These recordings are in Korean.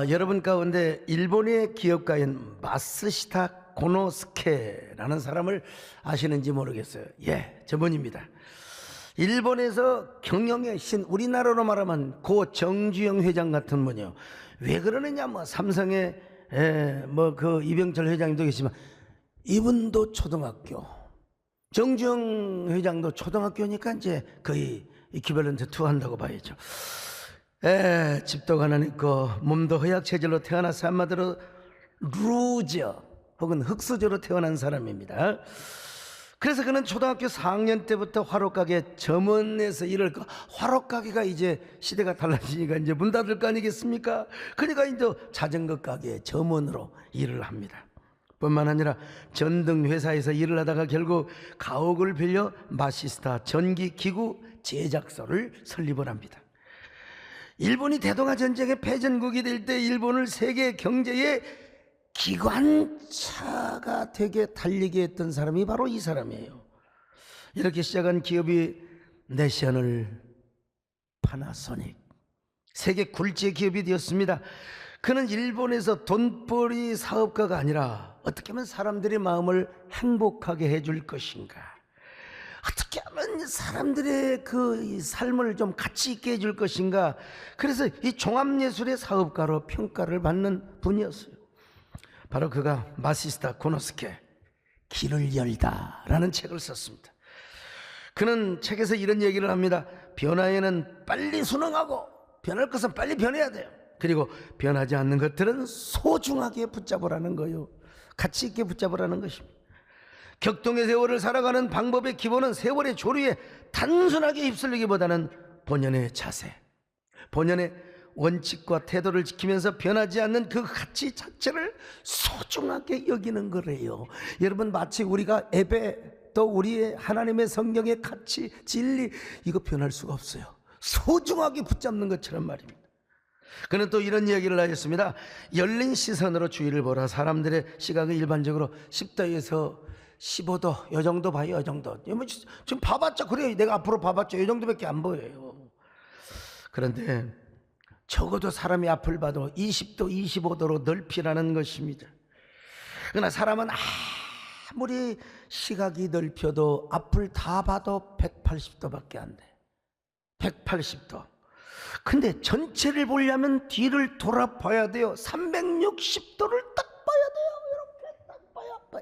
여러분 가운데 일본의 기업가인 마쓰시타 고노스케라는 사람을 아시는지 모르겠어요. 예, 저분입니다. 일본에서 경영의 신, 우리나라로 말하면 고 정주영 회장 같은 분이요. 왜 그러느냐, 삼성의 그 이병철 회장님도 계시지만 이분도 초등학교, 정주영 회장도 초등학교니까 이제 거의 이퀴벌런트 2 한다고 봐야죠. 집도 가난했고 몸도 허약 체질로 태어나서 한마디로 루저 혹은 흙수저로 태어난 사람입니다. 그래서 그는 초등학교 4학년 때부터 화로가게 점원에서 일을 화로가게가 이제 시대가 달라지니까 이제 문 닫을 거 아니겠습니까? 그러니까 이제 자전거 가게 점원으로 일을 합니다. 뿐만 아니라 전등 회사에서 일을 하다가 결국 가옥을 빌려 마시스타 전기기구 제작소를 설립을 합니다. 일본이 대동아 전쟁의 패전국이 될 때 일본을 세계 경제의 기관차가 되게 달리게 했던 사람이 바로 이 사람이에요. 이렇게 시작한 기업이 내셔널 파나소닉, 세계 굴지의 기업이 되었습니다. 그는 일본에서 돈벌이 사업가가 아니라 어떻게 하면 사람들의 마음을 행복하게 해줄 것인가, 어떻게 하면 사람들의 그 삶을 좀 가치 있게 해줄 것인가, 그래서 이 종합예술의 사업가로 평가를 받는 분이었어요. 바로 그가 마시스타 고노스케 길을 열다 라는 책을 썼습니다. 그는 책에서 이런 얘기를 합니다. 변화에는 빨리 순응하고 변할 것은 빨리 변해야 돼요. 그리고 변하지 않는 것들은 소중하게 붙잡으라는 거예요. 가치 있게 붙잡으라는 것입니다. 격동의 세월을 살아가는 방법의 기본은 세월의 조류에 단순하게 휩쓸리기보다는 본연의 자세, 본연의 원칙과 태도를 지키면서 변하지 않는 그 가치 자체를 소중하게 여기는 거래요. 여러분, 마치 우리가 예배, 또 우리의 하나님의 성경의 가치, 진리, 이거 변할 수가 없어요. 소중하게 붙잡는 것처럼 말입니다. 그는 또 이런 이야기를 하였습니다. 열린 시선으로 주위를 보라. 사람들의 시각은 일반적으로 10도에서 15도 이 정도 봐요. 이 정도. 지금 봐봤자 그래요. 내가 앞으로 봐봤자 이 정도밖에 안 보여요. 그런데 적어도 사람이 앞을 봐도 20도 25도로 넓히라는 것입니다. 그러나 사람은 아무리 시각이 넓혀도 앞을 다 봐도 180도밖에 안 돼. 180도. 근데 전체를 보려면 뒤를 돌아봐야 돼요. 360도를 딱 봐야 돼요. 이렇게 딱 봐야 돼요.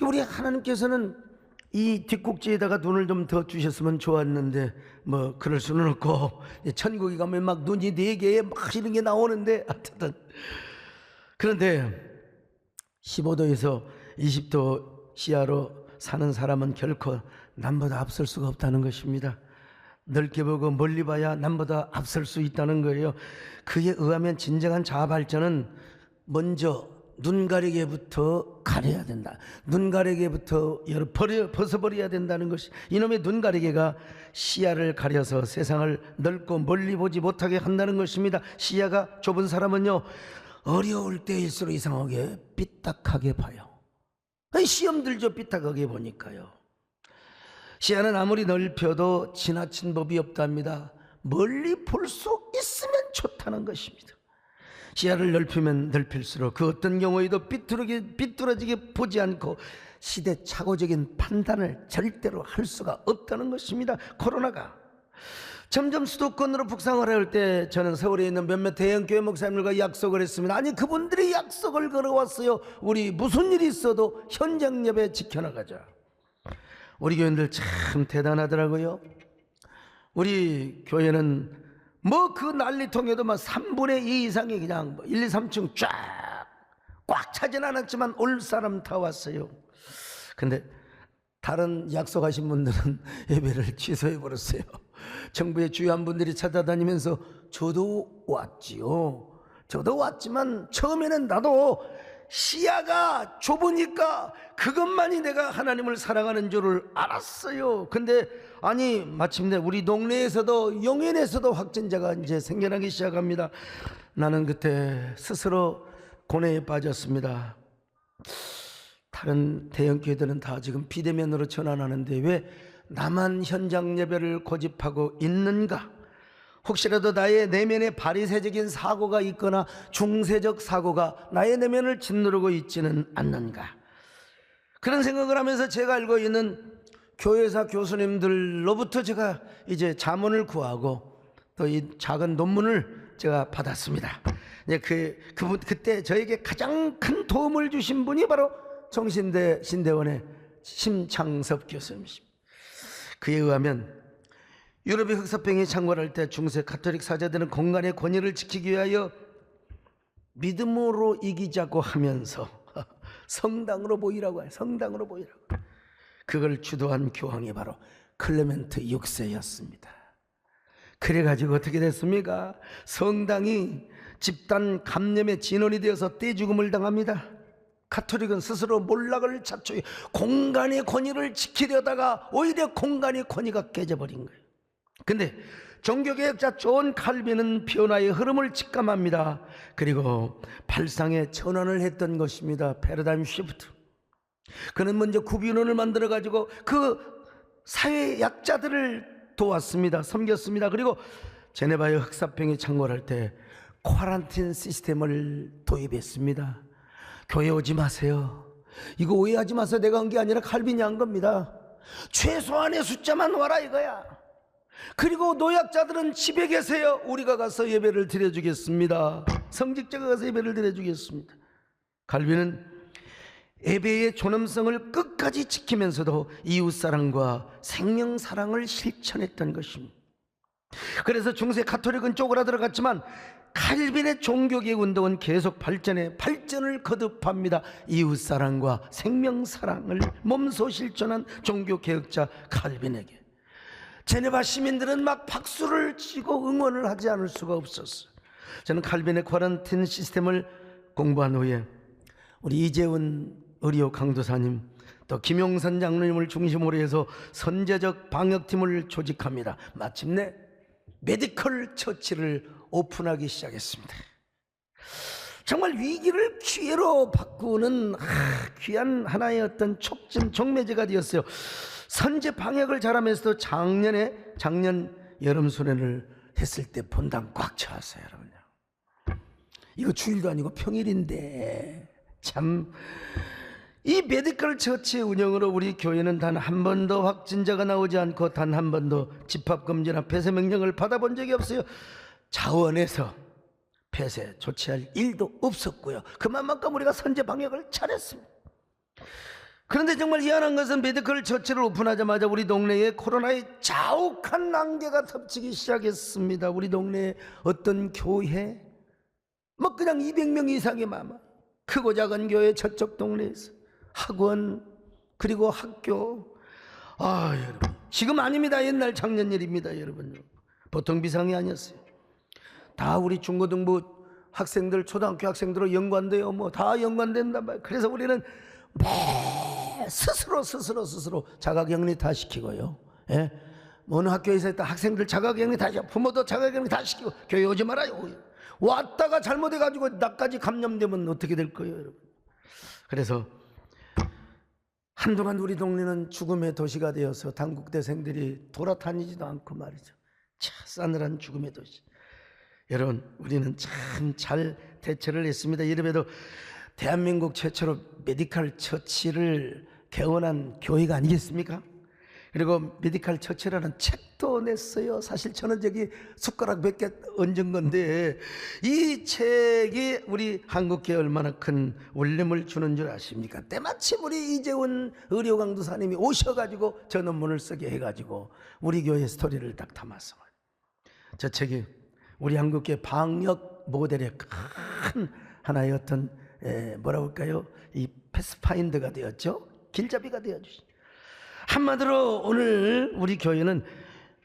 우리 하나님께서는 이 뒷꼭지에다가 눈을 좀 더 주셨으면 좋았는데 그럴 수는 없고, 천국에 가면 막 눈이 4개에 막 이런 게 나오는데, 하여튼 그런데 15도에서 20도 시야로 사는 사람은 결코 남보다 앞설 수가 없다는 것입니다. 넓게 보고 멀리 봐야 남보다 앞설 수 있다는 거예요. 그에 의하면 진정한 자아 발전은 먼저 눈 가리개부터 가려야 된다. 눈 가리개부터 벗어버려야 된다는 것이, 이놈의 눈 가리개가 시야를 가려서 세상을 넓고 멀리 보지 못하게 한다는 것입니다. 시야가 좁은 사람은요, 어려울 때일수록 이상하게 삐딱하게 봐요. 시험 들죠. 삐딱하게 보니까요. 시야는 아무리 넓혀도 지나친 법이 없답니다. 멀리 볼 수 있으면 좋다는 것입니다. 시야를 넓히면 넓힐수록 그 어떤 경우에도 삐뚤어지게 보지 않고 시대착오적인 판단을 절대로 할 수가 없다는 것입니다. 코로나가 점점 수도권으로 북상을 할 때 저는 서울에 있는 몇몇 대형교회 목사님들과 약속을 했습니다. 아니, 그분들이 약속을 걸어왔어요. 우리 무슨 일이 있어도 현장 예배 지켜나가자. 우리 교인들 참 대단하더라고요. 우리 교회는 그 난리통에도 3분의 2 이상이 그냥 1, 2, 3층 쫙 꽉 차진 않았지만 올 사람 다 왔어요. 근데 다른 약속하신 분들은 예배를 취소해 버렸어요. 정부의 주요한 분들이 찾아다니면서 저도 왔지요. 저도 왔지만 처음에는 나도 시야가 좁으니까 그것만이 내가 하나님을 사랑하는 줄을 알았어요. 근데 아니, 마침내 우리 동네에서도 영현에서도 확진자가 이제 생겨나기 시작합니다. 나는 그때 스스로 고뇌에 빠졌습니다. 다른 대형 교회들은 다 지금 비대면으로 전환하는데 왜 나만 현장 예배를 고집하고 있는가? 혹시라도 나의 내면에 바리새적인 사고가 있거나 중세적 사고가 나의 내면을 짓누르고 있지는 않는가, 그런 생각을 하면서 제가 알고 있는 교회사 교수님들로부터 제가 이제 자문을 구하고 또 이 작은 논문을 제가 받았습니다. 그때 저에게 가장 큰 도움을 주신 분이 바로 정신대 신대원의 심창섭 교수님이십니다. 그에 의하면 유럽의 흑사병이 창궐할 때 중세 가톨릭 사제들은 공간의 권위를 지키기 위하여 믿음으로 이기자고 하면서 성당으로 보이라고 해요. 성당으로 보이라고. 그걸 주도한 교황이 바로 클레멘트 6세였습니다. 그래가지고 어떻게 됐습니까? 성당이 집단 감염의 진원이 되어서 떼죽음을 당합니다. 가톨릭은 스스로 몰락을 자초해 공간의 권위를 지키려다가 오히려 공간의 권위가 깨져버린 거예요. 근데 종교개혁자 존 칼빈은 변화의 흐름을 직감합니다. 그리고 발상의 전환을 했던 것입니다. 패러다임 시프트. 그는 먼저 구비론을 만들어 가지고 그 사회 약자들을 도왔습니다. 섬겼습니다. 그리고 제네바의 흑사병이 창궐할 때 쿼런틴 시스템을 도입했습니다. 교회 오지 마세요. 이거 오해하지 마세요. 내가 한 게 아니라 칼빈이 한 겁니다. 최소한의 숫자만 와라 이거야. 그리고 노약자들은 집에 계세요. 우리가 가서 예배를 드려주겠습니다. 성직자가 가서 예배를 드려주겠습니다. 칼빈은 예배의 존엄성을 끝까지 지키면서도 이웃사랑과 생명사랑을 실천했던 것입니다. 그래서 중세 가톨릭은 쪼그라들어갔지만 칼빈의 종교개혁 운동은 계속 발전을 거듭합니다. 이웃사랑과 생명사랑을 몸소 실천한 종교개혁자 칼빈에게 제네바 시민들은 막 박수를 치고 응원을 하지 않을 수가 없었어요. 저는 칼빈의 쿼런틴 시스템을 공부한 후에 우리 이재훈 의료 강도사님 또 김용선 장로님을 중심으로 해서 선제적 방역팀을 조직합니다. 마침내 메디컬 처치를 오픈하기 시작했습니다. 정말 위기를 기회로 바꾸는 귀한 하나의 어떤 촉진 종매제가 되었어요. 선제 방역을 잘하면서도 작년 여름 수련을 했을 때 본당 꽉 차왔어요. 여러분요, 이거 주일도 아니고 평일인데 참, 이 메디컬 처치 운영으로 우리 교회는 단 한 번도 확진자가 나오지 않고 단 한 번도 집합금지나 폐쇄 명령을 받아본 적이 없어요. 자원에서 폐쇄 조치할 일도 없었고요. 그만큼 우리가 선제 방역을 잘했습니다. 그런데 정말 희한한 것은 메디컬 처치를 오픈하자마자 우리 동네에 코로나의 자욱한 안개가 덮치기 시작했습니다. 우리 동네에 어떤 교회 뭐 그냥 200명 이상의 마마, 크고 작은 교회 저쪽 동네에서 학원 그리고 학교, 여러분 지금 아닙니다. 옛날 작년 일입니다. 여러분 보통 비상이 아니었어요. 다 우리 중고등부 학생들 초등학교 학생들로 연관돼요. 뭐 다 연관된단 말이에요. 그래서 우리는 스스로 자가격리 다 시키고요. 예? 어느 학교에서 있다 학생들 자가격리 다 시키고 부모도 자가격리 다 시키고 교회 오지 말아요. 왔다가 잘못해가지고 나까지 감염되면 어떻게 될 거예요, 여러분? 그래서 한동안 우리 동네는 죽음의 도시가 되어서 단국대생들이 돌아다니지도 않고 말이죠. 참 싸늘한 죽음의 도시. 여러분 우리는 참 잘 대처를 했습니다. 이름에도 대한민국 최초로 메디컬 처치를 개원한 교회가 아니겠습니까? 그리고 메디컬 처치라는 책도 냈어요. 사실 저는 저기 숟가락 몇 개 얹은 건데 이 책이 우리 한국교회에 얼마나 큰 울림을 주는 줄 아십니까? 때마침 우리 이재훈 의료 강도사님이 오셔가지고 저 논문을 쓰게 해가지고 우리 교회 스토리를 딱 담았어. 저 책이 우리 한국교회 방역 모델의 큰 하나의 어떤 뭐라고 할까요? 이 패스파인더가 되었죠. 길잡이가 되어주시. 한마디로 오늘 우리 교회는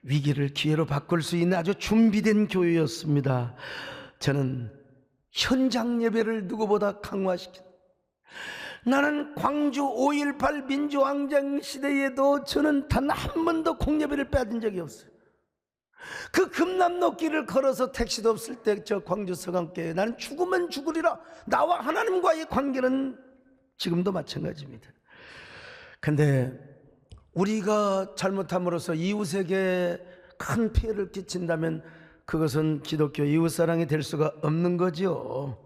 위기를 기회로 바꿀 수 있는 아주 준비된 교회였습니다. 저는 현장 예배를 누구보다 강화시킨, 나는 광주 5.18 민주항쟁 시대에도 저는 단 한 번도 공예배를 빠진 적이 없어요. 그 금남로길을 걸어서 택시도 없을 때 저 광주 서강교회 나는 죽으면 죽으리라. 나와 하나님과의 관계는 지금도 마찬가지입니다. 근데 우리가 잘못함으로써 이웃에게 큰 피해를 끼친다면 그것은 기독교 이웃사랑이 될 수가 없는 거죠.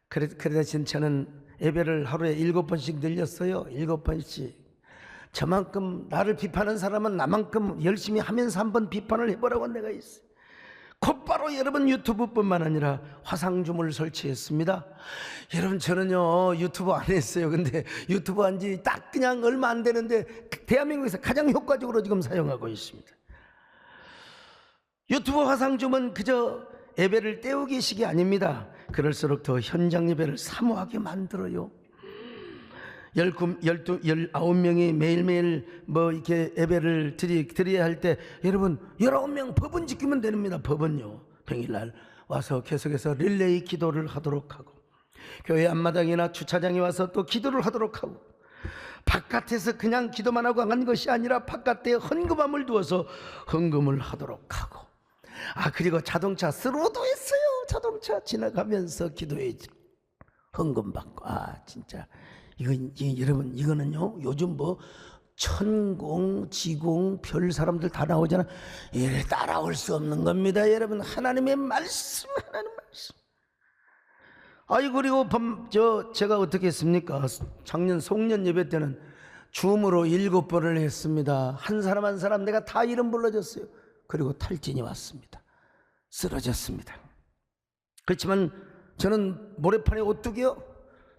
그러다 저는 예배를 하루에 7번씩 늘렸어요. 7번씩. 저만큼 나를 비판하는 사람은 나만큼 열심히 하면서 한번 비판을 해보라고 내가 있어요. 곧바로 여러분 유튜브뿐만 아니라 화상줌을 설치했습니다. 여러분 저는요 유튜브 안 했어요. 근데 유튜브 한 지 딱 그냥 얼마 안 되는데 대한민국에서 가장 효과적으로 지금 사용하고 있습니다. 유튜브 화상줌은 그저 예배를 때우기식이 아닙니다. 그럴수록 더 현장 예배를 사모하게 만들어요. 19명이 매일매일 뭐 이렇게 예배를 드려야 할 때 여러분 19명 법은 지키면 됩니다. 법은요 평일날 와서 계속해서 릴레이 기도를 하도록 하고 교회 앞마당이나 주차장에 와서 또 기도를 하도록 하고 바깥에서 그냥 기도만 하고 간 것이 아니라 바깥에 헌금함을 두어서 헌금을 하도록 하고 그리고 자동차 스로도 했어요. 자동차 지나가면서 기도해야지 헌금 받고 진짜 여러분 이거는요 요즘 뭐 천공 지공 별 사람들 다 나오잖아. 이래 따라올 수 없는 겁니다. 여러분 하나님의 말씀 하나님 말씀. 그리고 제가 어떻게 했습니까? 작년 송년 예배 때는 줌으로 7번을 했습니다. 한 사람 한 사람 내가 다 이름 불러줬어요. 그리고 탈진이 왔습니다. 쓰러졌습니다. 그렇지만 저는 모래판에 오뚜기요,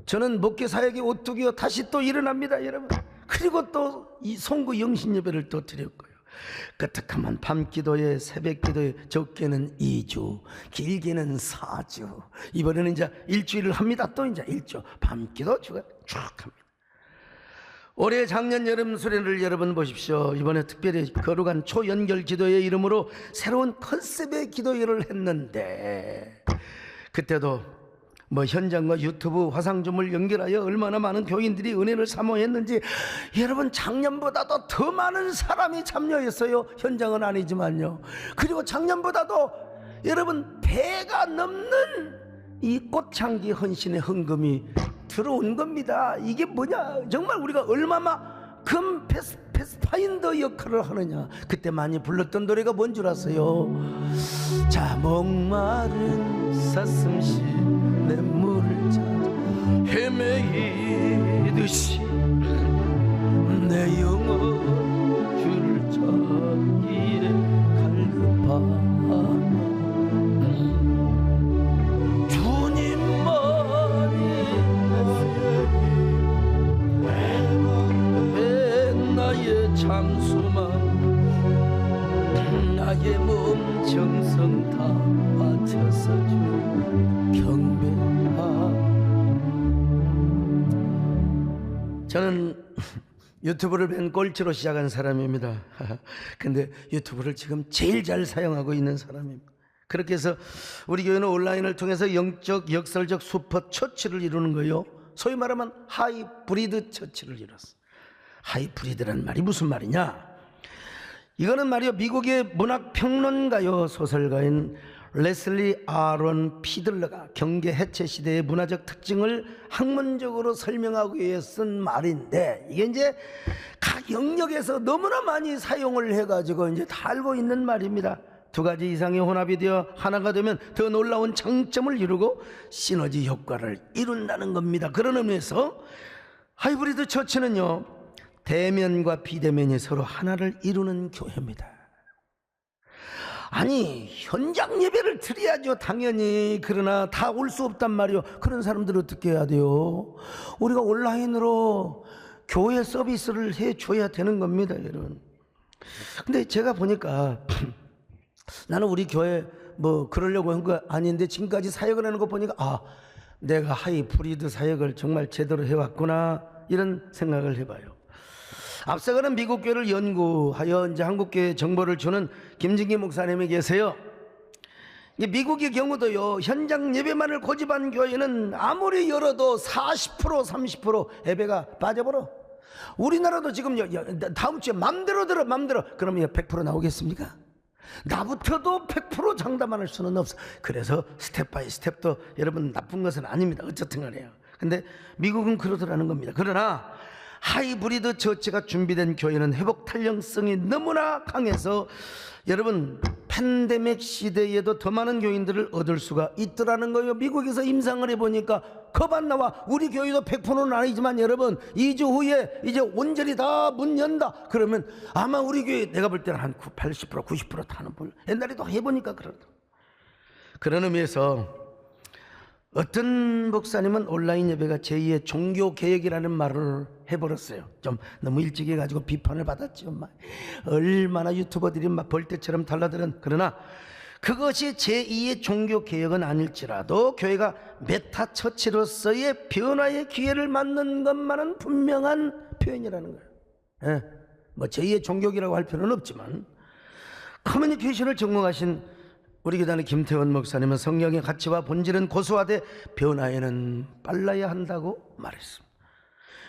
저는 목계 사역에 오뚜기요, 다시 또 일어납니다 여러분. 그리고 또 이 송구 영신 예배를 또 드렸고요. 까딱하면 밤기도에 새벽기도에 적게는 2주 길게는 4주 이번에는 이제 일주일을 합니다. 또 이제 일주 밤기도 주가 쭉 합니다. 올해 작년 여름 수련을 여러분 보십시오. 이번에 특별히 거룩한 초연결 기도의 이름으로 새로운 컨셉의 기도회를 했는데 그때도 뭐 현장과 유튜브 화상줌을 연결하여 얼마나 많은 교인들이 은혜를 사모했는지 여러분 작년보다도 더 많은 사람이 참여했어요. 현장은 아니지만요. 그리고 작년보다도 여러분 배가 넘는 이 꽃향기 헌신의 헌금이 들어온 겁니다. 이게 뭐냐, 정말 우리가 얼마만큼 패스파인더 역할을 하느냐. 그때 많이 불렀던 노래가 뭔 줄 아세요? 자, 목마른 사슴시 내 물을 찾아 헤매이듯이 내 영혼 주를 찾기에 갈급하나 주님만이 나의 장수만 나의 몸 정성 다 바쳐서 주 저는 유튜브를 맨 꼴찌로 시작한 사람입니다. 근데 유튜브를 지금 제일 잘 사용하고 있는 사람입니다. 그렇게 해서 우리 교회는 온라인을 통해서 영적 역설적 슈퍼 처치를 이루는 거예요. 소위 말하면 하이브리드 처치를 이뤘어. 하이브리드란 말이 무슨 말이냐? 이거는 말이요, 미국의 문학평론가요 소설가인 레슬리 아론 피들러가 경계 해체 시대의 문화적 특징을 학문적으로 설명하기 위해 쓴 말인데, 이게 이제 각 영역에서 너무나 많이 사용을 해가지고 이제 다 알고 있는 말입니다. 두 가지 이상의 혼합이 되어 하나가 되면 더 놀라운 장점을 이루고 시너지 효과를 이룬다는 겁니다. 그런 의미에서 하이브리드 처치는요, 대면과 비대면이 서로 하나를 이루는 교회입니다. 아니, 현장 예배를 드려야죠, 당연히. 그러나 다 올 수 없단 말이요. 그런 사람들은 어떻게 해야 돼요? 우리가 온라인으로 교회 서비스를 해줘야 되는 겁니다, 여러분. 근데 제가 보니까 나는 우리 교회 뭐 그러려고 한 거 아닌데 지금까지 사역을 하는 거 보니까 내가 하이브리드 사역을 정말 제대로 해왔구나, 이런 생각을 해봐요. 앞서가는 미국 교회를 연구하여 이제 한국교회 정보를 주는 김진기 목사님이 계세요. 미국의 경우도요, 현장 예배만을 고집한 교회는 아무리 열어도 40% 30% 예배가 빠져버려. 우리나라도 지금 다음 주에 맘대로 들어, 맘대로. 그러면 100% 나오겠습니까? 나부터도 100% 장담할 수는 없어. 그래서 스텝 바이 스텝도 여러분 나쁜 것은 아닙니다. 어쨌든 간에요. 근데 미국은 그러더라는 겁니다. 그러나 하이브리드 처치가 준비된 교회는 회복 탄력성이 너무나 강해서 여러분 팬데믹 시대에도 더 많은 교인들을 얻을 수가 있더라는 거예요. 미국에서 임상을 해보니까 겁 안 나와. 우리 교회도 100%는 아니지만 여러분 2주 후에 이제 온전히 다 문 연다 그러면 아마 우리 교회 내가 볼 때는 한 80% 90% 타는 분 옛날에도 해보니까 그러더라고요. 그런 의미에서 어떤 목사님은 온라인 예배가 제2의 종교개혁이라는 말을 해버렸어요. 좀 너무 일찍 해가지고 비판을 받았죠. 막 얼마나 유튜버들이 막 벌떼처럼 달라드는. 그러나 그것이 제2의 종교개혁은 아닐지라도 교회가 메타처치로서의 변화의 기회를 맞는 것만은 분명한 표현이라는 거예요. 예, 뭐 제2의 종교개혁이라고 할 필요는 없지만 커뮤니케이션을 전공하신 우리 교단의 김태원 목사님은 성령의 가치와 본질은 고수하되 변화에는 빨라야 한다고 말했습니다.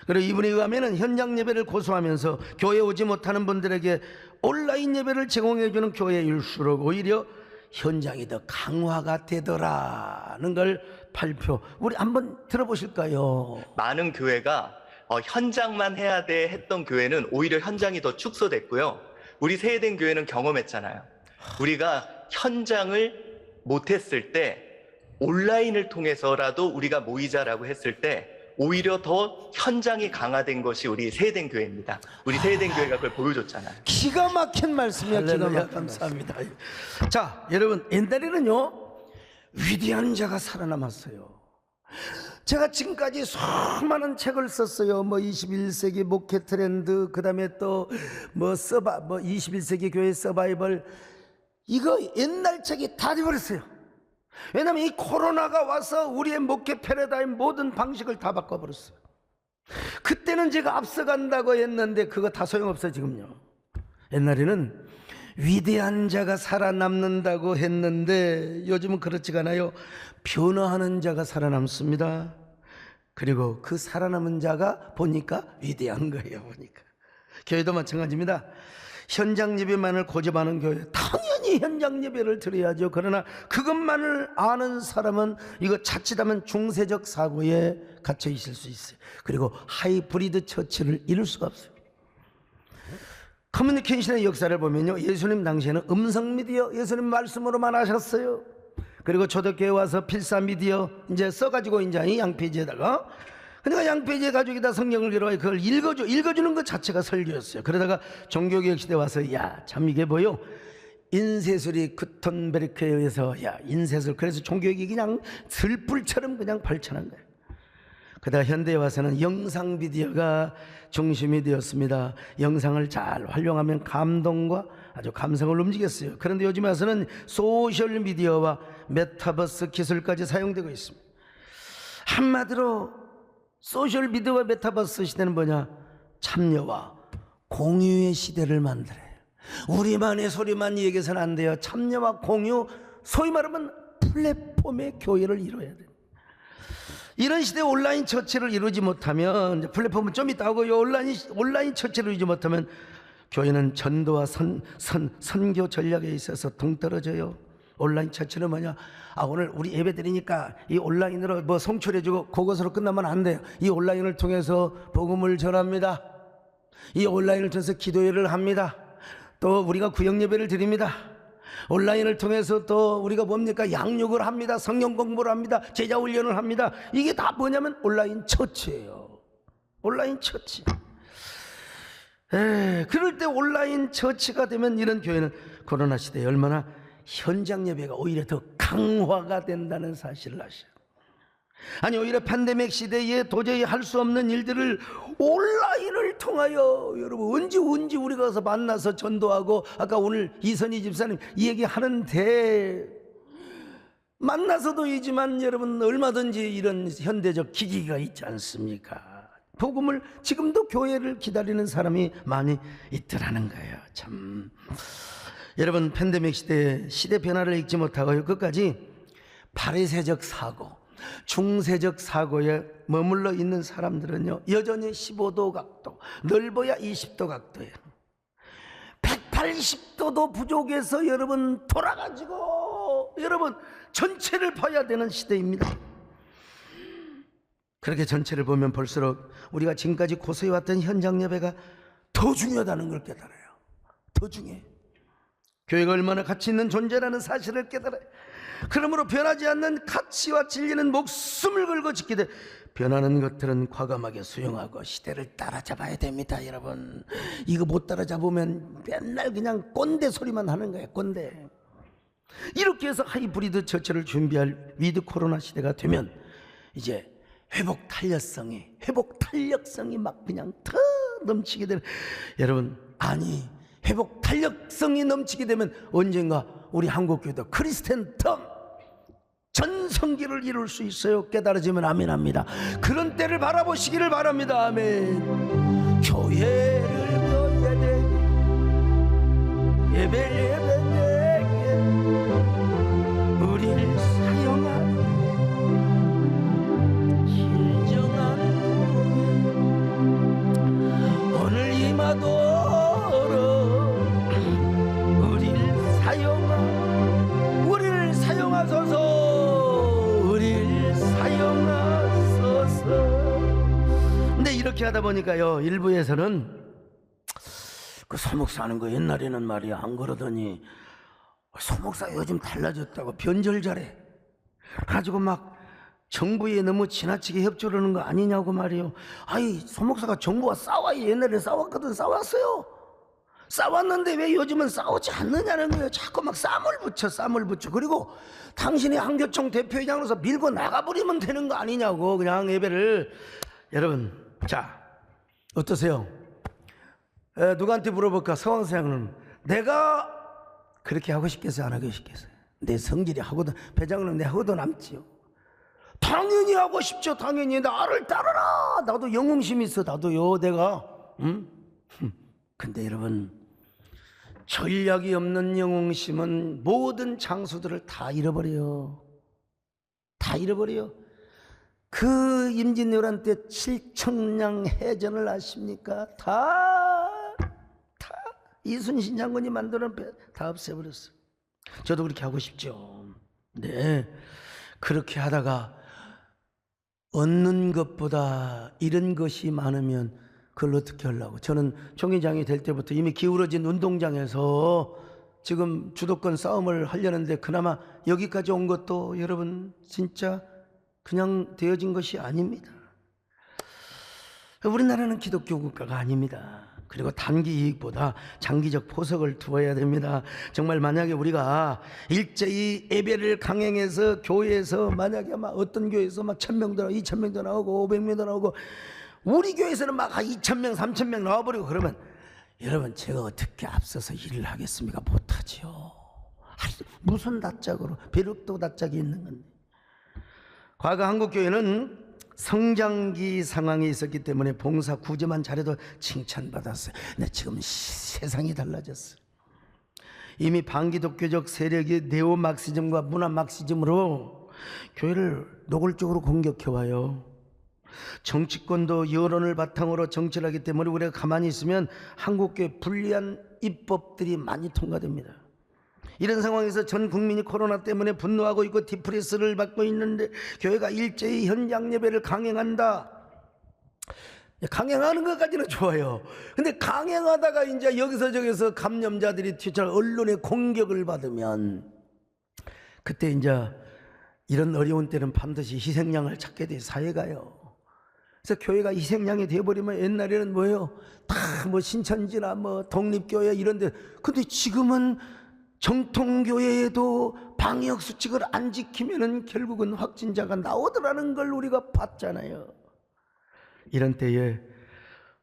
그리고 이분에 의하면 현장 예배를 고수하면서 교회에 오지 못하는 분들에게 온라인 예배를 제공해주는 교회일수록 오히려 현장이 더 강화가 되더라는 걸 발표. 우리 한번 들어보실까요? 많은 교회가 현장만 해야 돼 했던 교회는 오히려 현장이 더 축소됐고요. 우리 세해된 교회는 경험했잖아요. 우리가 현장을 못했을 때 온라인을 통해서라도 우리가 모이자라고 했을 때 오히려 더 현장이 강화된 것이 우리 세해된 교회입니다. 우리 세해된 교회가 그걸 보여줬잖아요. 기가 막힌 말씀이야. 기가 막힌 감사합니다. 자, 여러분 옛날에는요 위대한 자가 살아남았어요. 제가 지금까지 수많은 책을 썼어요. 뭐 21세기 목회 트렌드, 그 다음에 또 뭐 21세기 교회 서바이벌. 이거 옛날 책이 다 돼버렸어요. 왜냐하면 이 코로나가 와서 우리의 목회 패러다임 모든 방식을 다 바꿔버렸어요. 그때는 제가 앞서간다고 했는데 그거 다 소용없어요 지금요. 옛날에는 위대한 자가 살아남는다고 했는데 요즘은 그렇지가 않아요. 변화하는 자가 살아남습니다. 그리고 그 살아남은 자가 보니까 위대한 거예요. 보니까 교회도 마찬가지입니다. 현장 예배만을 고집하는 교회, 당연히 현장 예배를 드려야죠. 그러나 그것만을 아는 사람은 이거 자칫하면 중세적 사고에 갇혀 있을 수 있어요. 그리고 하이브리드 처치를 이룰 수가 없어요. 커뮤니케이션의 역사를 보면요, 예수님 당시에는 음성 미디어, 예수님 말씀으로만 하셨어요. 그리고 초대교회 와서 필사 미디어 이제 써가지고 이제 이 양페이지에다가, 그러니까 양페이지에 가족이다 성경을 기록해 그걸 읽어주는 것 자체가 설교였어요. 그러다가 종교개혁 시대 와서 야, 참 이게 뭐요? 인쇄술이 구텐베르크에 의해서 야, 인쇄술, 그래서 종교개혁이 그냥 들불처럼 그냥 발전한 거예요. 그러다 현대에 와서는 영상 비디오가 중심이 되었습니다. 영상을 잘 활용하면 감동과 아주 감성을 움직였어요. 그런데 요즘 와서는 소셜 미디어와 메타버스 기술까지 사용되고 있습니다. 한마디로 소셜 미디어와 메타버스 시대는 뭐냐? 참여와 공유의 시대를 만들어요. 우리만의 소리만 얘기해서는 안 돼요. 참여와 공유, 소위 말하면 플랫폼의 교회를 이뤄야 돼요. 이런 시대에 온라인 처치를 이루지 못하면, 플랫폼은 좀 이따 하고요, 온라인 처치를 이루지 못하면 교회는 전도와 선교 전략에 있어서 동떨어져요. 온라인 처치는 뭐냐? 오늘 우리 예배 드리니까 이 온라인으로 뭐 송출해주고 그것으로 끝나면 안 돼요. 이 온라인을 통해서 복음을 전합니다. 이 온라인을 통해서 기도회를 합니다. 또 우리가 구역 예배를 드립니다. 온라인을 통해서 또 우리가 뭡니까? 양육을 합니다. 성경 공부를 합니다. 제자 훈련을 합니다. 이게 다 뭐냐면 온라인 처치예요. 온라인 처치. 그럴 때 온라인 처치가 되면 이런 교회는 코로나 시대에 얼마나 현장 예배가 오히려 더 강화가 된다는 사실을 아셔요. 아니, 오히려 팬데믹 시대에 도저히 할 수 없는 일들을 온라인을 통하여, 여러분 언제 우리가 가서 만나서 전도하고, 아까 오늘 이선희 집사님 이 얘기 하는데, 만나서도 이지만 여러분 얼마든지 이런 현대적 기기가 있지 않습니까? 복음을 지금도 교회를 기다리는 사람이 많이 있더라는 거예요. 참, 여러분 팬데믹 시대에 시대 변화를 읽지 못하고요, 끝까지 바리새적 사고, 중세적 사고에 머물러 있는 사람들은요, 여전히 15도 각도, 넓어야 20도 각도예요. 180도도 부족해서 여러분 돌아가지고 여러분 전체를 봐야 되는 시대입니다. 그렇게 전체를 보면 볼수록 우리가 지금까지 고수해왔던 현장 예배가 더 중요하다는 걸 깨달아요. 더 중요해. 교회가 얼마나 가치 있는 존재라는 사실을 깨달아요. 그러므로 변하지 않는 가치와 진리는 목숨을 걸고 지키되 변하는 것들은 과감하게 수용하고 시대를 따라잡아야 됩니다. 여러분, 이거 못 따라잡으면 맨날 그냥 꼰대 소리만 하는 거예요. 꼰대. 이렇게 해서 하이브리드 처처를 준비할 위드 코로나 시대가 되면 이제 회복 탄력성이 막 그냥 더 넘치게 되는, 여러분, 아니 회복 탄력성이 넘치게 되면 언젠가 우리 한국교회도 크리스텐텀 전성기를 이룰 수 있어요. 깨달아지면 아멘합니다. 그런 때를 바라보시기를 바랍니다. 아멘. 교회를 위해 예배되게 우리를 사용한 진정한 오늘 임하도록 우리를 사용하소서. 근데 이렇게 하다 보니까요, 일부에서는 그 소목사 하는 거 옛날에는 말이야 안 그러더니 소목사 요즘 달라졌다고 변절 잘해 가지고 막 정부에 너무 지나치게 협조하는 거 아니냐고 말이요. 아이, 소목사가 정부와 싸워요. 옛날에 싸웠거든. 싸웠어요. 싸웠는데 왜 요즘은 싸우지 않느냐는 거예요. 자꾸 막 쌈을 붙여. 그리고 당신이 한교총 대표회장으로서 밀고 나가버리면 되는 거 아니냐고, 그냥 예배를. 여러분, 자, 어떠세요? 누구한테 물어볼까? 서왕생은 내가 그렇게 하고 싶겠어요? 안 하고 싶겠어요? 내 성질이 하고도, 배장은 내 하고도 남지요. 당연히 하고 싶죠. 당연히. 나를 따르라. 나도 영웅심이 있어. 나도요. 내가. 근데 여러분, 전략이 없는 영웅심은 모든 장수들을 다 잃어버려요. 다 잃어버려요. 그 임진왜란 때 7청량 해전을 아십니까? 다 이순신 장군이 만드는 배 다 없애버렸어요. 저도 그렇게 하고 싶죠. 네, 그렇게 하다가 얻는 것보다 잃은 것이 많으면 그걸 어떻게 하려고. 저는 총회장이 될 때부터 이미 기울어진 운동장에서 지금 주도권 싸움을 하려는데 그나마 여기까지 온 것도 여러분 진짜 그냥 되어진 것이 아닙니다. 우리나라는 기독교 국가가 아닙니다. 그리고 단기 이익보다 장기적 포석을 두어야 됩니다. 정말 만약에 우리가 일제히 예배를 강행해서 교회에서 만약에 막 어떤 교회에서 막 1000명도 나오고 2000명도 나오고 500명도 나오고 우리 교회에서는 막 2000명 3000명 나와버리고 그러면 여러분 제가 어떻게 앞서서 일을 하겠습니까? 못하죠. 무슨 낯짝으로, 벼룩도 낯짝이 있는 건데. 과거 한국교회는 성장기 상황에 있었기 때문에 봉사 구제만 잘해도 칭찬받았어요. 근데 지금 세상이 달라졌어요. 이미 반기독교적 세력이 네오막시즘과 문화막시즘으로 교회를 노골적으로 공격해와요. 정치권도 여론을 바탕으로 정치를 하기 때문에 우리가 가만히 있으면 한국교회 불리한 입법들이 많이 통과됩니다. 이런 상황에서 전 국민이 코로나 때문에 분노하고 있고 디프레스를 받고 있는데 교회가 일제히 현장 예배를 강행한다. 강행하는 것까지는 좋아요. 근데 강행하다가 이제 여기서 저기서 감염자들이 튀쳐 언론의 공격을 받으면 그때 이제 이런 어려운 때는 반드시 희생양을 찾게 돼 사회가요. 그래서 교회가 희생양이 되어버리면 옛날에는 뭐예요? 다 뭐 신천지나 뭐 독립교회 이런데, 근데 지금은 정통교회에도 방역수칙을 안 지키면은 결국은 확진자가 나오더라는 걸 우리가 봤잖아요. 이런 때에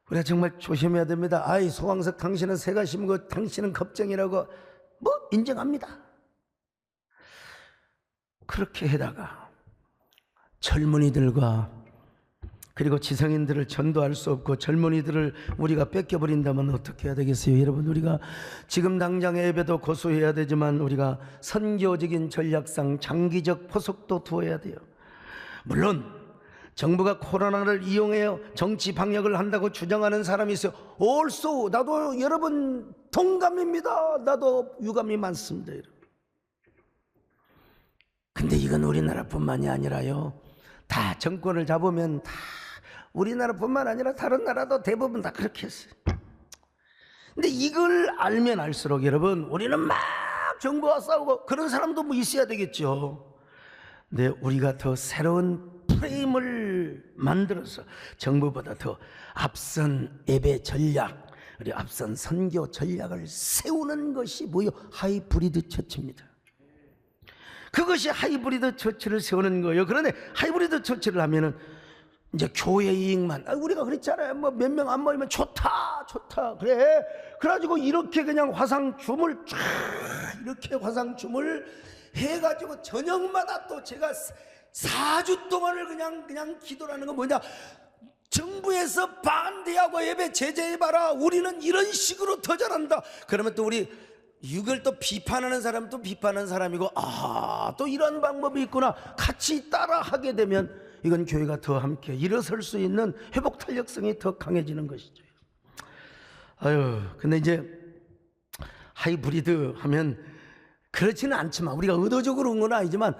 우리가 정말 조심해야 됩니다. 아이, 소왕석 당신은 새가 심고 당신은 겁쟁이라고 뭐 인정합니다. 그렇게 해다가 젊은이들과 그리고 지성인들을 전도할 수 없고 젊은이들을 우리가 뺏겨버린다면 어떻게 해야 되겠어요? 여러분, 우리가 지금 당장의 예배도 고수해야 되지만 우리가 선교적인 전략상 장기적 포석도 두어야 돼요. 물론 정부가 코로나를 이용해 정치 방역을 한다고 주장하는 사람이 있어요. also 나도 여러분 동감입니다. 나도 유감이 많습니다. 여러분. 근데 이건 우리나라뿐만이 아니라요, 다 정권을 잡으면 다 우리나라뿐만 아니라 다른 나라도 대부분 다 그렇게 했어요. 근데 이걸 알면 알수록 여러분, 우리는 막 정부와 싸우고 그런 사람도 뭐 있어야 되겠죠. 근데 우리가 더 새로운 프레임을 만들어서 정부보다 더 앞선 예배 전략, 우리 앞선 선교 전략을 세우는 것이 뭐요? 하이브리드 처치입니다. 그것이 하이브리드 처치를 세우는 거예요. 그런데 하이브리드 처치를 하면은 이제 교회 이익만, 우리가 그랬잖아요. 뭐 몇 명 안 모이면 좋다 그래. 그래가지고 이렇게 그냥 화상춤을 쫙 이렇게 화상춤을 해가지고 저녁마다 또 제가 4주 동안을 그냥 기도하는 건 뭐냐, 정부에서 반대하고 예배 제재해봐라, 우리는 이런 식으로 더 잘한다. 그러면 또 우리 이걸 또 비판하는 사람 또 비판하는 사람이고, 또 이런 방법이 있구나, 같이 따라하게 되면 이건 교회가 더 함께 일어설 수 있는 회복 탄력성이 더 강해지는 것이죠. 근데 이제 하이브리드 하면 그렇지는 않지만, 우리가 의도적으로 온 건 아니지만,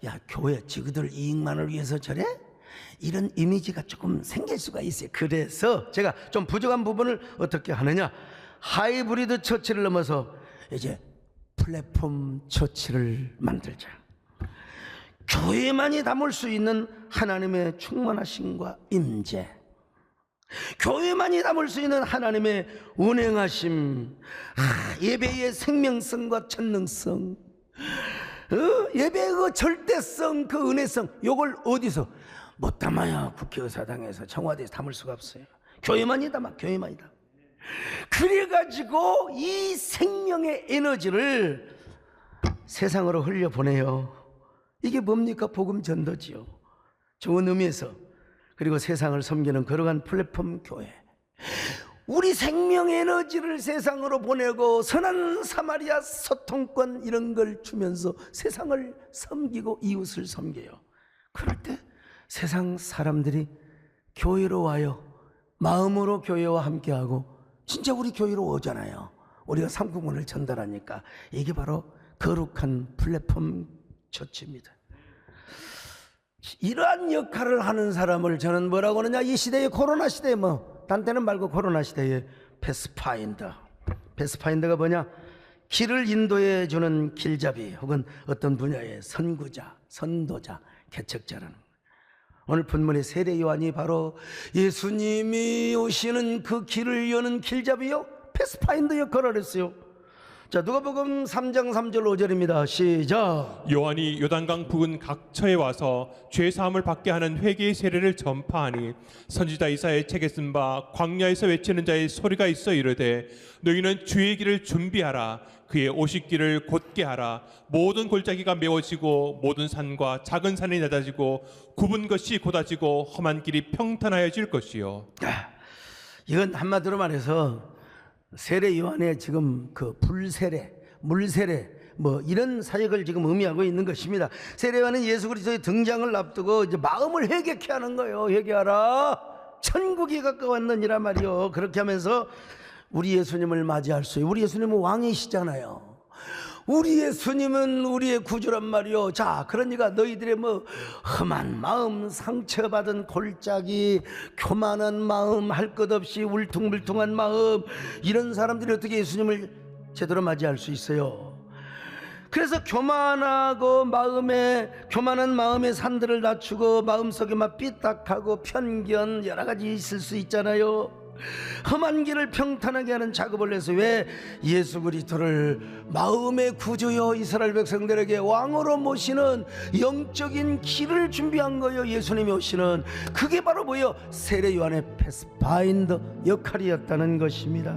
야, 교회 지그들 이익만을 위해서 저래? 이런 이미지가 조금 생길 수가 있어요. 그래서 제가 좀 부족한 부분을 어떻게 하느냐, 하이브리드 처치를 넘어서 이제 플랫폼 처치를 만들자. 교회만이 담을 수 있는 하나님의 충만하심과 임재, 교회만이 담을 수 있는 하나님의 운행하심, 예배의 생명성과 전능성, 예배의 그 절대성, 그 은혜성, 요걸 어디서 못 담아야 국회의사당에서 청와대에서 담을 수가 없어요. 교회만이 담아, 교회만이 담아. 그래가지고 이 생명의 에너지를 세상으로 흘려보내요. 이게 뭡니까? 복음 전도지요. 좋은 의미에서. 그리고 세상을 섬기는 거룩한 플랫폼 교회. 우리 생명 에너지를 세상으로 보내고 선한 사마리아 소통권 이런 걸 주면서 세상을 섬기고 이웃을 섬겨요. 그럴 때 세상 사람들이 교회로 와요. 마음으로 교회와 함께하고 진짜 우리 교회로 오잖아요. 우리가 상품권을 전달하니까. 이게 바로 거룩한 플랫폼 처치입니다. 이러한 역할을 하는 사람을 저는 뭐라고 하느냐, 이 시대에, 코로나 시대에, 뭐 단테는 말고 코로나 시대에 패스파인더. 패스파인더가 뭐냐, 길을 인도해 주는 길잡이, 혹은 어떤 분야의 선구자, 선도자, 개척자라는 거예요. 오늘 본문의 세례 요한이 바로 예수님이 오시는 그 길을 여는 길잡이요, 패스파인더 역할을 했어요. 자, 누가복음 3장 3절 5절입니다. 시작. 요한이 요단강 부근 각처에 와서 죄 사함을 받게 하는 회개의 세례를 전파하니, 선지자 이사야의 책에 쓴 바 광야에서 외치는 자의 소리가 있어 이르되, 너희는 주의 길을 준비하라, 그의 오실 길을 곧게 하라. 모든 골짜기가 메워지고 모든 산과 작은 산이 낮아지고 굽은 것이 곧아지고 험한 길이 평탄하여질 것이요. 이건 한마디로 말해서 세례 요한의 지금 그 불세례, 물세례, 뭐 이런 사역을 지금 의미하고 있는 것입니다. 세례 요한은 예수 그리스도의 등장을 앞두고 이제 마음을 회개케 하는 거예요. 회개하라, 천국이 가까웠느니라 말이요. 그렇게 하면서 우리 예수님을 맞이할 수 있어요. 우리 예수님은 왕이시잖아요. 우리 예수님은 우리의 구주란 말이요. 자, 그러니까 너희들의 뭐 험한 마음, 상처받은 골짜기, 교만한 마음, 할 것 없이 울퉁불퉁한 마음, 이런 사람들이 어떻게 예수님을 제대로 맞이할 수 있어요? 그래서 교만한 마음의 산들을 낮추고 마음속에 막 삐딱하고 편견 여러 가지 있을 수 있잖아요. 험한 길을 평탄하게 하는 작업을 해서, 왜 예수 그리스도를 마음의 구주요 이스라엘 백성들에게 왕으로 모시는 영적인 길을 준비한 거예요. 예수님이 오시는 그게 바로 뭐예요? 세례 요한의 패스파인더 역할이었다는 것입니다.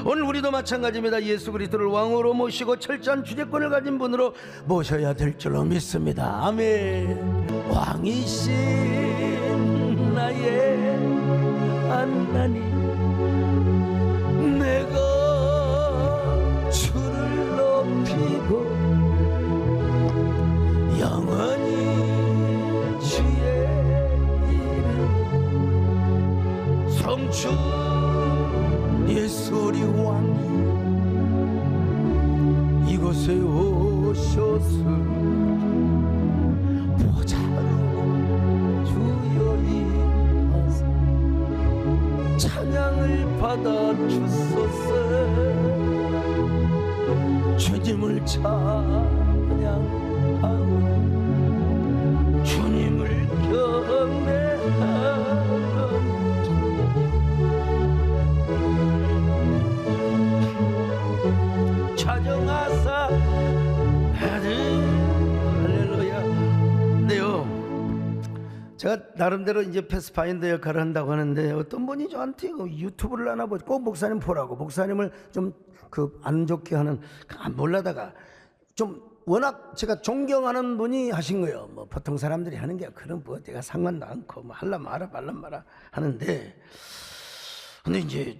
오늘 우리도 마찬가지입니다. 예수 그리스도를 왕으로 모시고 철저한 주재권을 가진 분으로 모셔야 될 줄로 믿습니다. 아멘. 왕이신 나의 하나님, 내가 주를 높이고 영원히 주의 이름 성주 예수 우리 왕이 이곳에 오셔서 보좌로 주여 찬양을 받아 주소서. 주님을 찬양하고 주님을 경배하고 자정하사 할렐루야. 네요. 제가 나름대로 이제 패스파인더 역할을 한다고 하는데 어떤 분이 저한테 유튜브를 하나 보고 꼭 목사님 보라고, 목사님을 좀 안 좋게 하는, 몰라다가 좀 워낙 제가 존경하는 분이 하신 거예요. 뭐 보통 사람들이 하는 게 그런 뭐 내가 상관도 않고 뭐 할라 마라 말라 마라 하는데, 근데 이제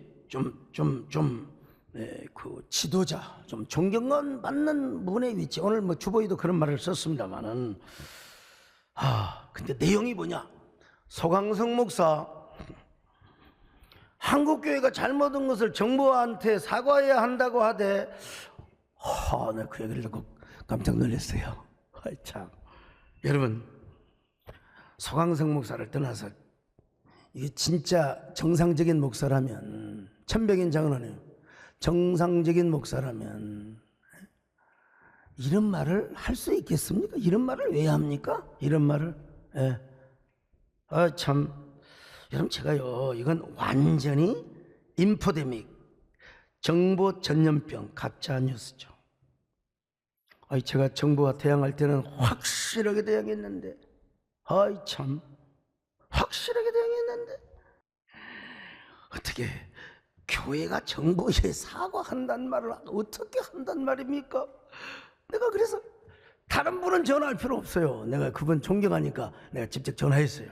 그 지도자, 좀 존경은 받는 분의 위치, 오늘 뭐 주보에도 그런 말을 썼습니다만은, 근데 내용이 뭐냐? 소강성 목사, 한국교회가 잘못한 것을 정부한테 사과해야 한다고 하되, 내가 그 얘기를 듣고 깜짝 놀랐어요. 참, 여러분, 소강성 목사를 떠나서 이게 진짜 정상적인 목사라면, 천백인 장로님, 정상적인 목사라면 이런 말을 할 수 있겠습니까? 이런 말을 왜 합니까? 이런 말을. 예. 참, 여러분, 제가요, 이건 완전히 인포데믹, 정보 전염병, 가짜 뉴스죠. 제가 정부와 대항할 때는 확실하게 대항했는데, 참, 확실하게 대항했는데, 어떻게 교회가 정부에 사과한다는 말을 어떻게 한단 말입니까? 내가 그래서 다른 분은 전화할 필요 없어요. 내가 그분 존경하니까 내가 직접 전화했어요.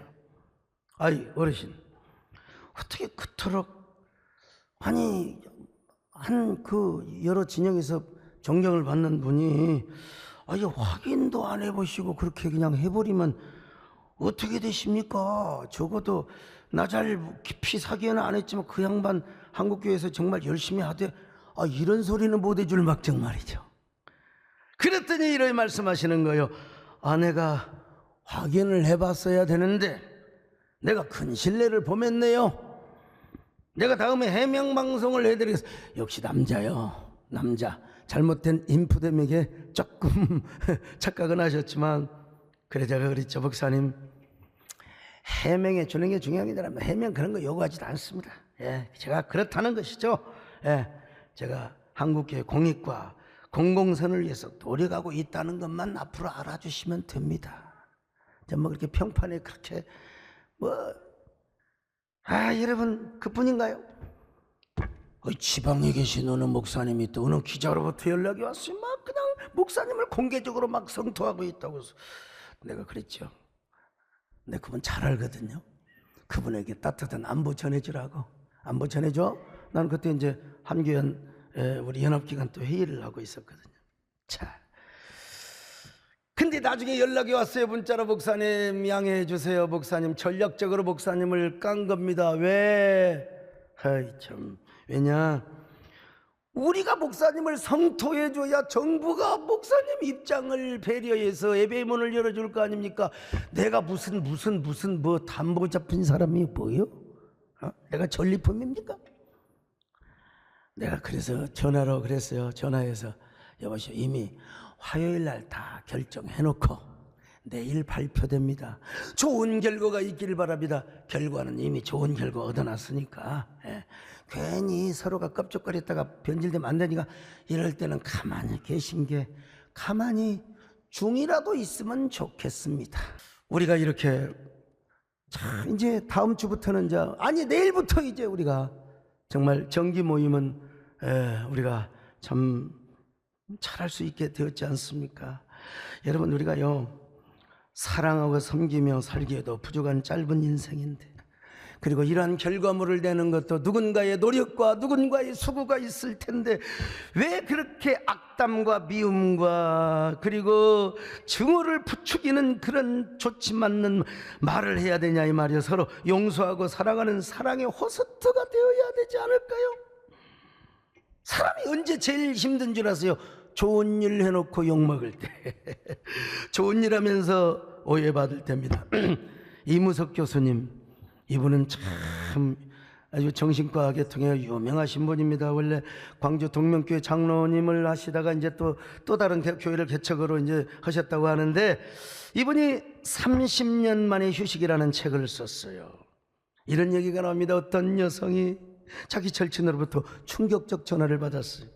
어르신, 어떻게 그토록 한 그 여러 진영에서 존경을 받는 분이 확인도 안 해보시고 그렇게 그냥 해버리면 어떻게 되십니까? 적어도 나 잘 깊이 사귀어는 안 했지만 그 양반 한국교회에서 정말 열심히 하되 이런 소리는 못 해줄 막정 말이죠. 그랬더니 이렇게 말씀하시는 거예요. 내가 확인을 해봤어야 되는데 내가 큰 신뢰를 범했네요. 내가 다음에 해명방송을 해드리겠습니다. 역시 남자요, 남자. 잘못된 인포데믹에 조금 착각은 하셨지만, 그래 제가 그랬죠. 목사님, 해명해 주는 게 중요한 게 아니라 해명 그런 거 요구하지도 않습니다. 제가 그렇다는 것이죠. 제가 한국교회 공익과 공공선을 위해서 노력하고 있다는 것만 앞으로 알아주시면 됩니다. 뭐 그렇게 평판에 그렇게 여러분, 그뿐인가요? 지방에 계신 어느 목사님이 또 어느 기자로부터 연락이 왔어요. 막 그냥 목사님을 공개적으로 막 성토하고 있다고 해서 내가 그랬죠. 근데 그분 잘 알거든요. 그분에게 따뜻한 안부 전해주라고. 안부 전해줘? 나는 그때 이제 한교연 우리 연합기관 또 회의를 하고 있었거든요. 자, 근데 나중에 연락이 왔어요. 문자로, 목사님 양해해 주세요. 목사님 전략적으로 목사님을 깐 겁니다. 왜? 참, 왜냐? 우리가 목사님을 성토해 줘야 정부가 목사님 입장을 배려해서 예배문을 열어줄 거 아닙니까? 내가 무슨 뭐 담보 잡힌 사람이 뭐요? 내가 전리품입니까? 내가 그래서 전화로 그랬어요. 전화해서, 여보시오, 이미 화요일 날 다 결정해놓고 내일 발표됩니다. 좋은 결과가 있기를 바랍니다. 결과는 이미 좋은 결과 얻어놨으니까 괜히 서로가 껍적거렸다가 변질되면 안 되니까 이럴 때는 가만히 계신 게, 가만히 중이라도 있으면 좋겠습니다. 우리가 이렇게 이제 다음 주부터는 내일부터 이제 우리가 정말 정기 모임은 우리가 참 잘할 수 있게 되었지 않습니까? 여러분, 우리가요, 사랑하고 섬기며 살기에도 부족한 짧은 인생인데, 그리고 이러한 결과물을 내는 것도 누군가의 노력과 누군가의 수고가 있을 텐데, 왜 그렇게 악담과 미움과 그리고 증오를 부추기는 그런 좋지 않는 말을 해야 되냐 이 말이에요. 서로 용서하고 사랑하는 사랑의 호스트가 되어야 되지 않을까요? 사람이 언제 제일 힘든 줄 아세요? 좋은 일 해놓고 욕먹을 때. 좋은 일 하면서 오해받을 때입니다. 이무석 교수님, 이분은 참 아주 정신과 계통에 유명하신 분입니다. 원래 광주 동명교회 장로님을 하시다가 이제 또 다른 교회를 개척으로 이제 하셨다고 하는데, 이분이 30년 만에 휴식이라는 책을 썼어요. 이런 얘기가 나옵니다. 어떤 여성이 자기 절친으로부터 충격적 전화를 받았어요.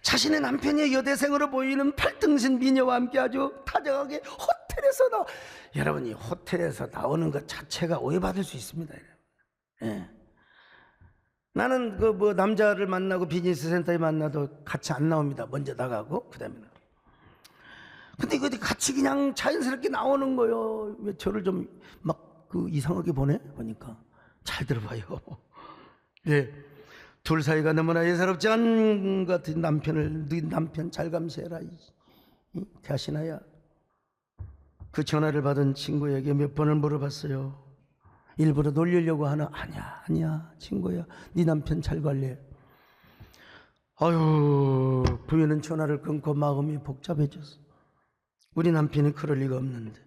자신의 남편이 여대생으로 보이는 팔등신 미녀와 함께 아주 다정하게 호텔에서 여러분, 이 호텔에서 나오는 것 자체가 오해받을 수 있습니다. 예. 나는 남자를 만나고 비즈니스 센터에 만나도 같이 안 나옵니다. 먼저 나가고 그다음에. 근데 같이 그냥 자연스럽게 나오는 거예요. 왜 저를 좀 막 이상하게 보니까. 잘 들어봐요. 예. 둘 사이가 너무나 예사롭지 않은 것 같은 남편을, 네 남편 잘 감시해라 대하시나야. 그 전화를 받은 친구에게 몇 번을 물어봤어요. 일부러 놀리려고 하나? 아니야 친구야, 네 남편 잘 관리해. 아유, 부인은 전화를 끊고 마음이 복잡해졌어. 우리 남편이 그럴 리가 없는데.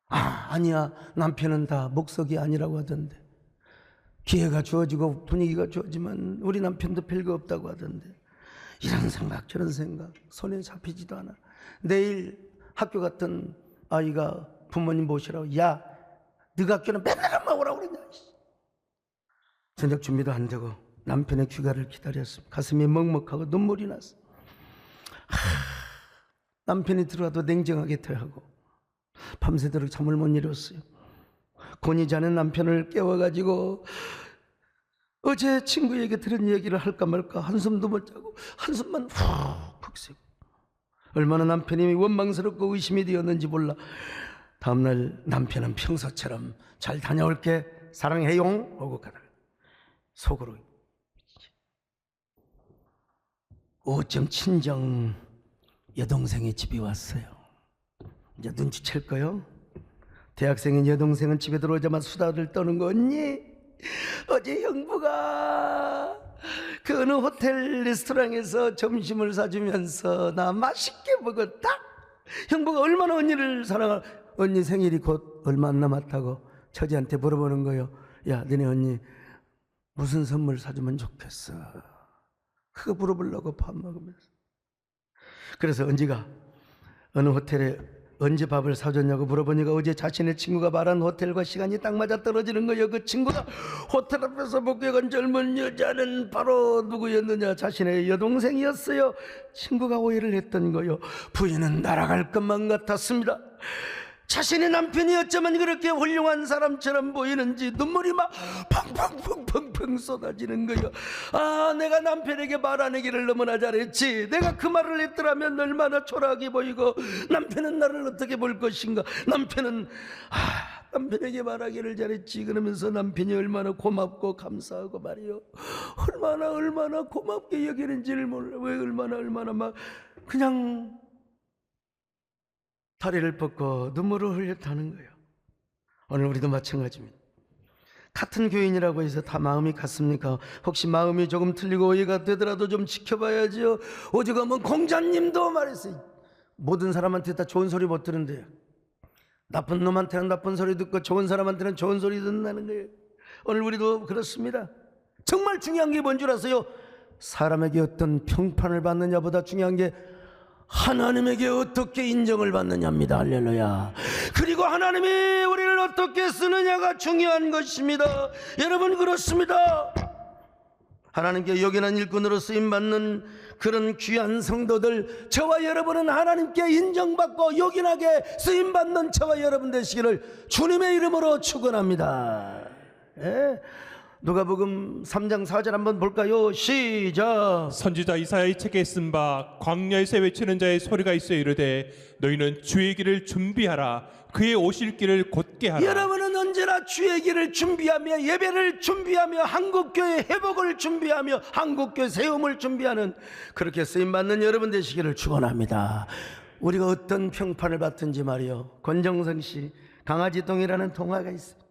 아니야, 남편은 다 목석이 아니라고 하던데. 기회가 주어지고 분위기가 좋아지만 우리 남편도 별거 없다고 하던데. 이런 생각 저런 생각 손에 잡히지도 않아. 내일 학교 갔던 아이가 부모님 모시라고, 야, 너가 학교는 맨날 엄마 오라고 그러냐. 저녁 준비도 안 되고 남편의 귀가를 기다렸습니다. 가슴이 먹먹하고 눈물이 났어. 남편이 들어와도 냉정하게 대하고 밤새도록 잠을 못 이뤘어요. 곤히 자는 남편을 깨워가지고 어제 친구에게 들은 얘기를 할까 말까 한숨도 못 자고 한숨만 푹 쉬고, 얼마나 남편이 원망스럽고 의심이 되었는지 몰라. 다음날 남편은 평소처럼 잘 다녀올게, 사랑해용 하고 가다가 속으로 5점 친정 여동생이 집에 왔어요. 이제 눈치챌 거요. 대학생인 여동생은 집에 들어오자마자 수다를 떠는 거. 언니, 어제 형부가 그 어느 호텔 레스토랑에서 점심을 사주면서 나 맛있게 먹었다. 형부가 얼마나 언니를 사랑하. 언니 생일이 곧 얼마 안 남았다고 처제한테 물어보는 거예요. 야, 너네 언니 무슨 선물 사주면 좋겠어? 그거 물어보려고 밥 먹으면서. 그래서 언지가 어느 호텔에 언제 밥을 사줬냐고 물어보니까 어제 자신의 친구가 말한 호텔과 시간이 딱 맞아 떨어지는 거예요. 그 친구가 호텔 앞에서 목격한 젊은 여자는 바로 누구였느냐? 자신의 여동생이었어요. 친구가 오해를 했던 거예요. 부인은 날아갈 것만 같았습니다. 자신의 남편이 어쩌면 그렇게 훌륭한 사람처럼 보이는지 눈물이 막 펑펑펑펑펑 쏟아지는 거예요. 내가 남편에게 말 안 하기를 너무나 잘했지. 내가 그 말을 했더라면 얼마나 초라하게 보이고 남편은 나를 어떻게 볼 것인가. 남편에게 말하기를 잘했지. 그러면서 남편이 얼마나 고맙고 감사하고 말이요, 얼마나 고맙게 여기는지를 몰라. 왜 얼마나 막 그냥 다리를 뻗고 눈물을 흘렸다는 거예요. 오늘 우리도 마찬가지입니다. 같은 교인이라고 해서 다 마음이 같습니까? 혹시 마음이 조금 틀리고 오해가 되더라도 좀 지켜봐야지요. 오죽하면 공자님도 말했어요. 모든 사람한테 다 좋은 소리 못 들은데요. 나쁜 놈한테는 나쁜 소리 듣고 좋은 사람한테는 좋은 소리 듣는다는 거예요. 오늘 우리도 그렇습니다. 정말 중요한 게 뭔 줄 아세요? 사람에게 어떤 평판을 받느냐보다 중요한 게 하나님에게 어떻게 인정을 받느냐입니다. 할렐루야. 그리고 하나님이 우리를 어떻게 쓰느냐가 중요한 것입니다. 여러분, 그렇습니다. 하나님께 요긴한 일꾼으로 쓰임받는 그런 귀한 성도들, 저와 여러분은 하나님께 인정받고 요긴하게 쓰임받는 저와 여러분 되시기를 주님의 이름으로 축원합니다. 예? 누가복음 3장 4절 한번 볼까요? 시작. 선지자 이사야의 책에 쓴 바 광야에서 외치는 자의 소리가 있어 이르되 너희는 주의 길을 준비하라, 그의 오실 길을 곧게 하라. 여러분은 언제나 주의 길을 준비하며 예배를 준비하며 한국교회 회복을 준비하며 한국교회 세움을 준비하는 그렇게 쓰임받는 여러분 되시기를 축원합니다. 우리가 어떤 평판을 받든지 말이요, 권정성 씨 강아지똥이라는 동화가 있어요.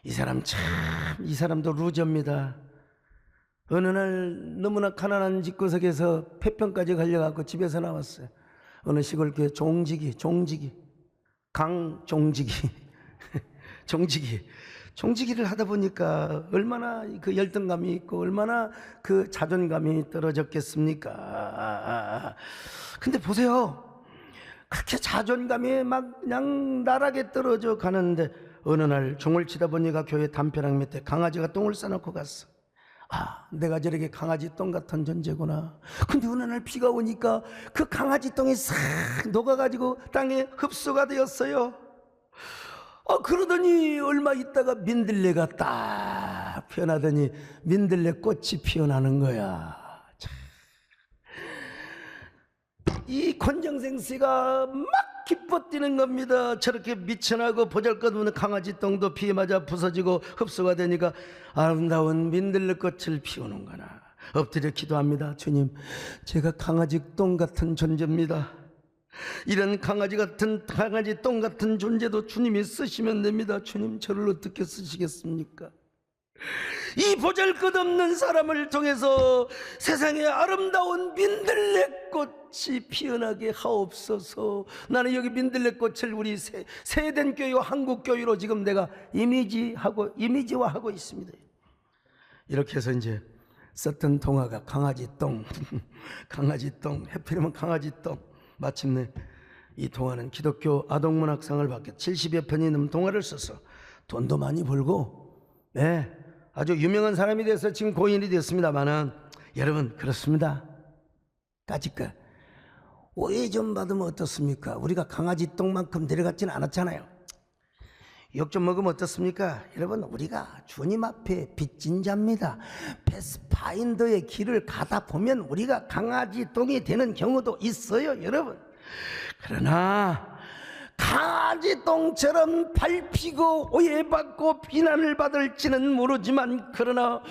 이 사람도 루저입니다. 어느 날 너무나 가난한 집구석에서 폐평까지 걸려갖고 집에서 나왔어요. 어느 시골교회 종직이 종지기를 하다 보니까 얼마나 그 열등감이 있고 얼마나 그 자존감이 떨어졌겠습니까? 근데 보세요. 그렇게 자존감이 막 그냥 나락에 떨어져 가는데 어느 날 종을 치다 보니까 교회 담벼락 밑에 강아지가 똥을 싸놓고 갔어. 아, 내가 저렇게 강아지 똥 같은 존재구나. 근데 어느 날 비가 오니까 그 강아지 똥이 싹 녹아가지고 땅에 흡수가 되었어요. 그러더니 얼마 있다가 민들레가 딱 피어나더니 민들레 꽃이 피어나는 거야. 참. 이 권정생 씨가 막 기뻐 뛰는 겁니다. 저렇게 미천하고 보잘것없는 강아지 똥도 비에 맞아 부서지고 흡수가 되니까 아름다운 민들레 꽃을 피우는구나. 엎드려 기도합니다. 주님, 제가 강아지 똥 같은 존재입니다. 이런 강아지 똥 같은 존재도 주님이 쓰시면 됩니다. 주님, 저를 어떻게 쓰시겠습니까? 이 보잘것없는 사람을 통해서 세상에 아름다운 민들레꽃이 피어나게 하옵소서. 나는 여기 민들레꽃을 우리 세된 교회와 한국교회로 지금 내가 이미지화하고 있습니다. 이렇게 해서 이제 썼던 동화가 강아지 똥 강아지 똥, 해피리면 강아지 똥. 마침내 이 동화는 기독교 아동문학상을 받게 70여 편이 넘는 동화를 써서 돈도 많이 벌고, 네, 아주 유명한 사람이 돼서 지금 고인이 되었습니다만은, 여러분 그렇습니다. 까짓거 오해 좀 받으면 어떻습니까? 우리가 강아지 똥만큼 데려갔지는 않았잖아요. 욕 좀 먹으면 어떻습니까? 여러분, 우리가 주님 앞에 빚진 자입니다. 패스파인더의 길을 가다 보면 우리가 강아지 똥이 되는 경우도 있어요, 여러분. 그러나 강아지 똥처럼 밟히고 오해받고 비난을 받을지는 모르지만, 그러나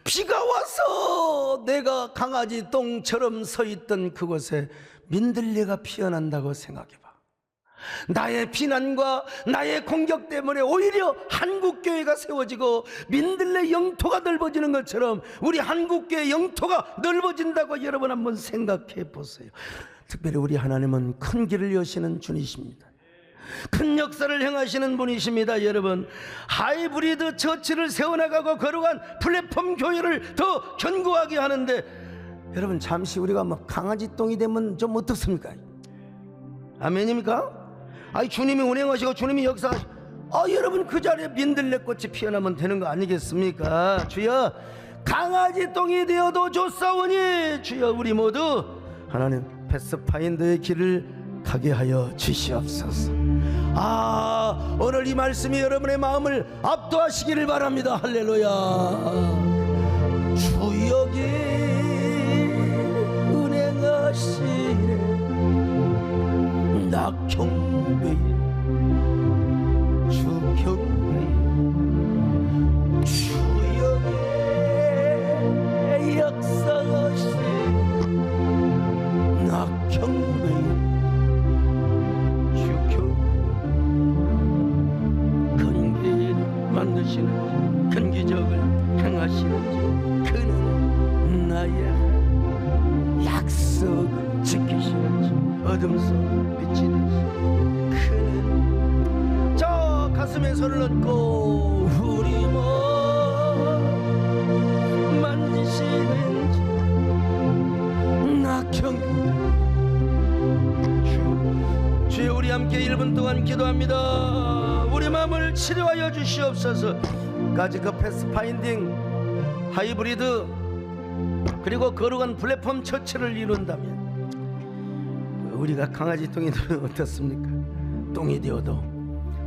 비가 와서 내가 강아지 똥처럼 서 있던 그곳에 민들레가 피어난다고 생각해봐. 나의 비난과 나의 공격 때문에 오히려 한국교회가 세워지고 민들레 영토가 넓어지는 것처럼 우리 한국교회 영토가 넓어진다고 여러분 한번 생각해 보세요. 특별히 우리 하나님은 큰 길을 여시는 주님이십니다. 큰 역사를 행하시는 분이십니다. 여러분, 하이브리드 처치를 세워나가고 거룩한 플랫폼 교회를 더 견고하게 하는데, 여러분 잠시 우리가 뭐 강아지 똥이 되면 좀 어떻습니까? 아멘입니까? 주님이 운행하시고 주님이 역사하시고, 여러분 그 자리에 민들레꽃이 피어나면 되는 거 아니겠습니까? 주여, 강아지 똥이 되어도 좋사오니 주여, 우리 모두 하나님 패스파인더의 길을 가게 하여 주시옵소서. 오늘 이 말씀이 여러분의 마음을 압도하시기를 바랍니다. 할렐루야. 주여기 은행하시네 낙형배 주경배 주역의 역사하시 낙형배 주경 근기를 만드시는지 큰 기적을 행하시는지 그는 나의 약속을 지키시는지 어둠 속 빛이 되시 그는 저 가슴에 손을 얹고 우리 몸 만지시는지 낙형 주여, 우리 함께 1분 동안 기도합니다. 우리 마음을 치료하여 주시옵소서. 가지커 패스파인딩 하이브리드 그리고 거룩한 플랫폼 처치를 이룬다면 우리가 강아지 똥이 되면 어떻습니까? 똥이 되어도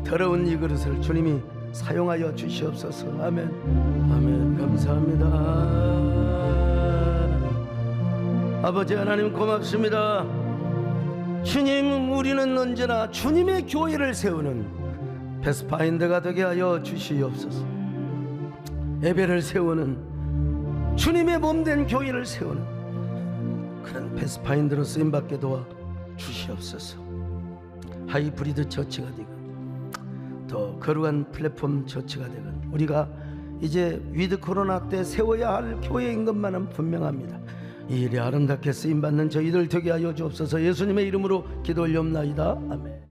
더러운 이 그릇을 주님이 사용하여 주시옵소서. 아멘. 아멘. 감사합니다. 아버지 하나님 고맙습니다. 주님, 우리는 언제나 주님의 교회를 세우는 패스파인더가 되게 하여 주시옵소서. 예배를 세우는 주님의 몸된 교회를 세우는 그런 패스파인더로 쓰임받게 도와 주시옵소서. 하이브리드 처치가 되건 더 거룩한 플랫폼 처치가 되건 우리가 이제 위드 코로나 때 세워야 할 교회인 것만은 분명합니다. 이 일이 아름답게 쓰임받는 저희들 되게 하여 주옵소서. 예수님의 이름으로 기도 올려옵나이다. 아멘.